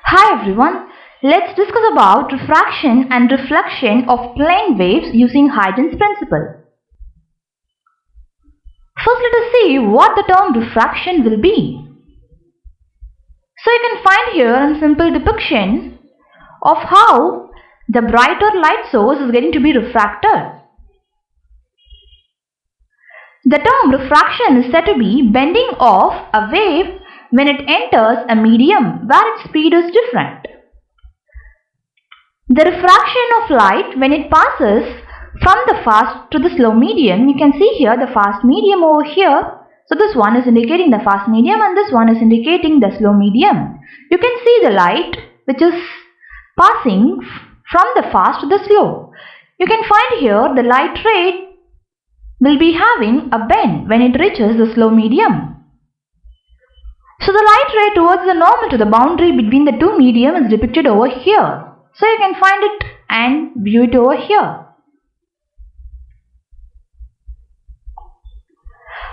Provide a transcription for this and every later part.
Hi everyone, let's discuss about refraction and reflection of plane waves using Huygens principle. First let us see what the term refraction will be. So you can find here a simple depiction of how the brighter light source is getting to be refracted. The term refraction is said to be bending of a wave when it enters a medium where its speed is different. The refraction of light when it passes from the fast to the slow medium, you can see here the fast medium over here. So this one is indicating the fast medium and this one is indicating the slow medium. You can see the light which is passing from the fast to the slow. You can find here the light ray will be having a bend when it reaches the slow medium. So the light ray towards the normal to the boundary between the two medium is depicted over here. So you can find it and view it over here.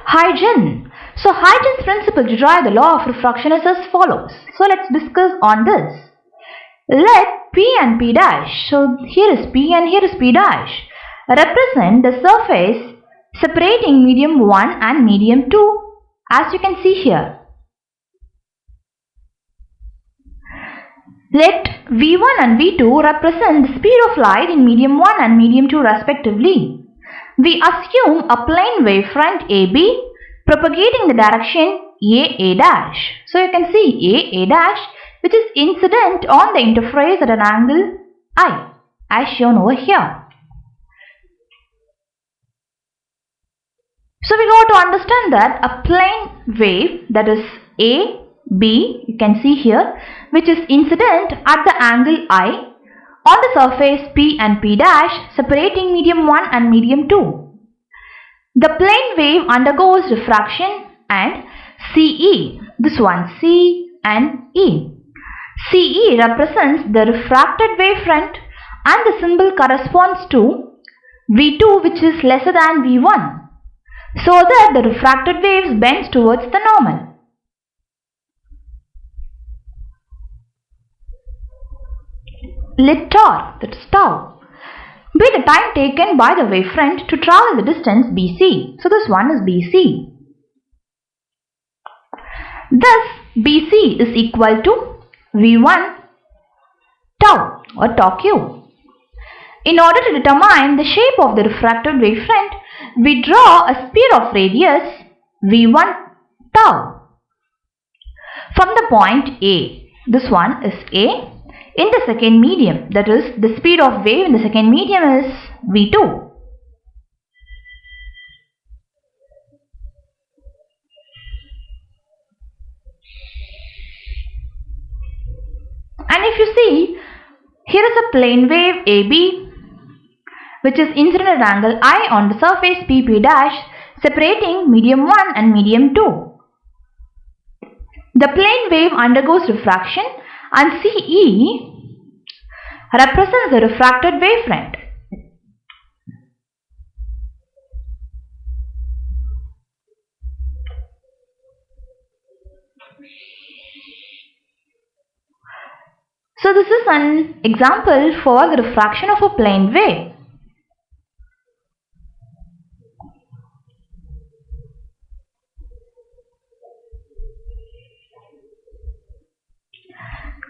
Huygens. So Huygens principle to derive the law of refraction is as follows. So let's discuss on this. Let P and P dash, so here is P and here is P dash, represent the surface separating medium 1 and medium 2 as you can see here. Let V1 and V2 represent the speed of light in medium 1 and medium 2 respectively. We assume a plane wave front AB propagating the direction AA dash. So you can see AA dash which is incident on the interface at an angle I as shown over here. So we got to understand that a plane wave, that is AB, you can see here, which is incident at the angle I on the surface P and P dash separating medium 1 and medium 2. The plane wave undergoes refraction and CE, this one C and E. CE represents the refracted wavefront and the symbol corresponds to V2 which is lesser than V1, so that the refracted waves bends towards the normal. Let tau, that is tau, be the time taken by the wavefront to travel the distance BC. So this one is BC. Thus BC is equal to V1 tau or tau q. In order to determine the shape of the refracted wavefront, we draw a sphere of radius V1 tau from the point A. This one is A. In the second medium, that is the speed of wave in the second medium is V2. And if you see, here is a plane wave AB which is incident at angle I on the surface PP dash separating medium 1 and medium 2. The plane wave undergoes refraction and CE represents the refracted wavefront. So this is an example for the refraction of a plane wave.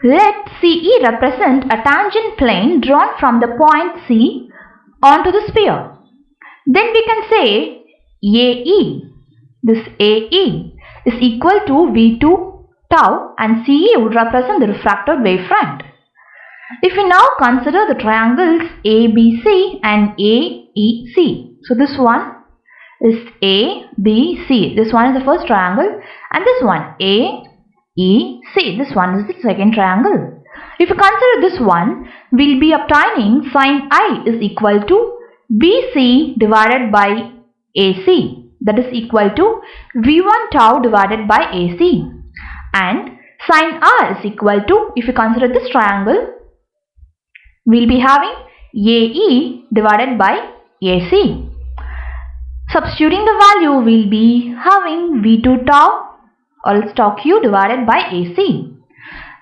Let CE represent a tangent plane drawn from the point C onto the sphere. Then we can say AE, this AE is equal to V2 tau and CE would represent the refracted wavefront. If we now consider the triangles ABC and AEC, so this one is ABC, this one is the first triangle and this one AEC, this one is the second triangle. If you consider this one, we will be obtaining sin I is equal to BC divided by AC, that is equal to V1 tau divided by AC, and sin R is equal to, if you consider this triangle, we will be having AE divided by AC. Substituting the value, we will be having V2 tau or else tau q divided by AC.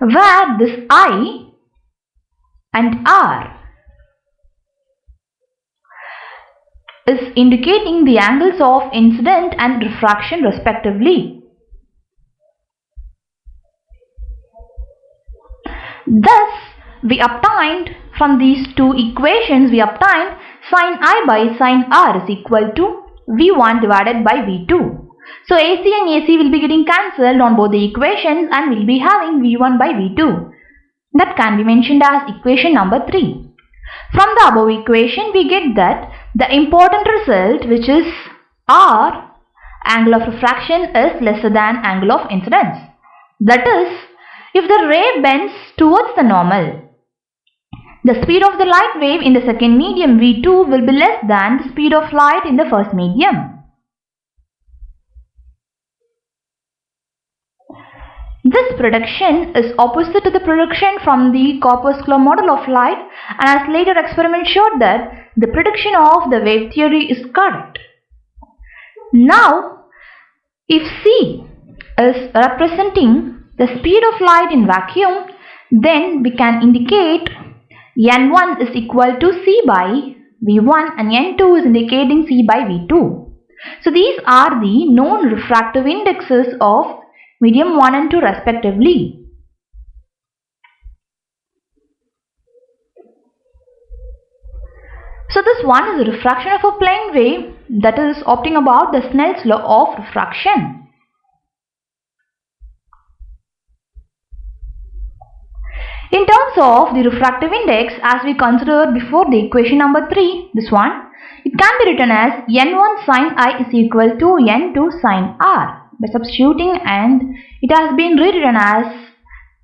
where this I and R is indicating the angles of incident and refraction respectively. Thus, we obtained from these two equations, we obtained sin I by sin R is equal to V1 divided by V2. So AC and AC will be getting cancelled on both the equations and we'll be having V1 by V2. That can be mentioned as equation number 3. From the above equation, we get that the important result, which is R, angle of refraction, is lesser than angle of incidence. That is, if the ray bends towards the normal, the speed of the light wave in the second medium V2 will be less than the speed of light in the first medium. This prediction is opposite to the prediction from the corpuscular model of light, and as later experiment showed that the prediction of the wave theory is correct. Now, if C is representing the speed of light in vacuum, then we can indicate N1 is equal to C by V1 and N2 is indicating C by V2. So these are the known refractive indexes of medium 1 and 2 respectively. So this one is a refraction of a plane wave, that is opting about the Snell's law of refraction. In terms of the refractive index, as we considered before the equation number 3, this one, it can be written as N1 sin I is equal to N2 sin R. By substituting, and it has been rewritten as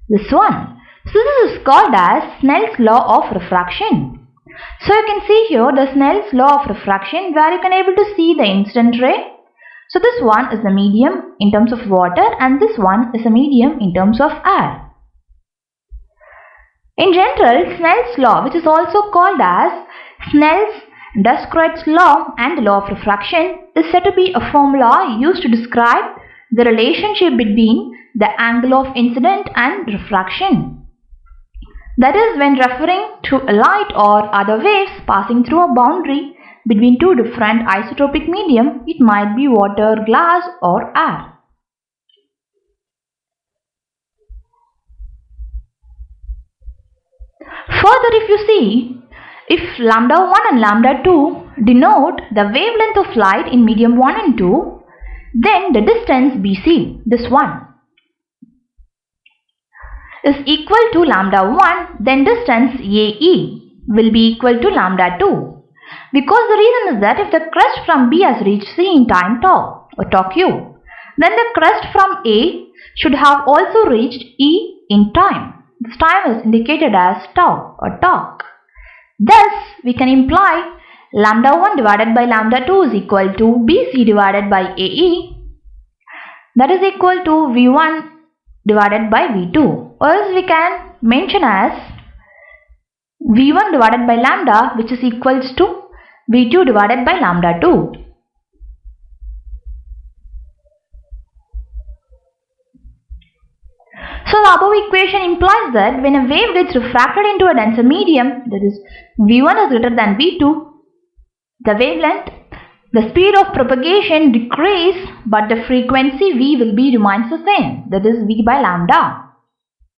this one. So this is called as Snell's law of refraction. So you can see here the Snell's law of refraction, where you can able to see the incident ray. So this one is the medium in terms of water and this one is a medium in terms of air. In general, Snell's law, which is also called as Snell's Descartes' law and the law of refraction, is said to be a formula used to describe the relationship between the angle of incident and refraction. That is, when referring to a light or other waves passing through a boundary between two different isotopic medium, it might be water, glass or air. Further, if you see, if lambda 1 and lambda 2 denote the wavelength of light in medium 1 and 2, then the distance BC, this one, is equal to lambda 1, then distance AE will be equal to lambda 2. Because the reason is that if the crest from B has reached C in time tau or tau q, then the crest from A should have also reached E in time. This time is indicated as tau or tau. Thus, we can imply lambda 1 divided by lambda 2 is equal to BC divided by AE, that is equal to V1 divided by V2, or else we can mention as V1 divided by lambda, which is equals to V2 divided by lambda 2. So the above equation implies that when a wave gets refracted into a denser medium, that is V1 is greater than V2, the wavelength, the speed of propagation decreases, but the frequency V will be remains the same, that is V by lambda.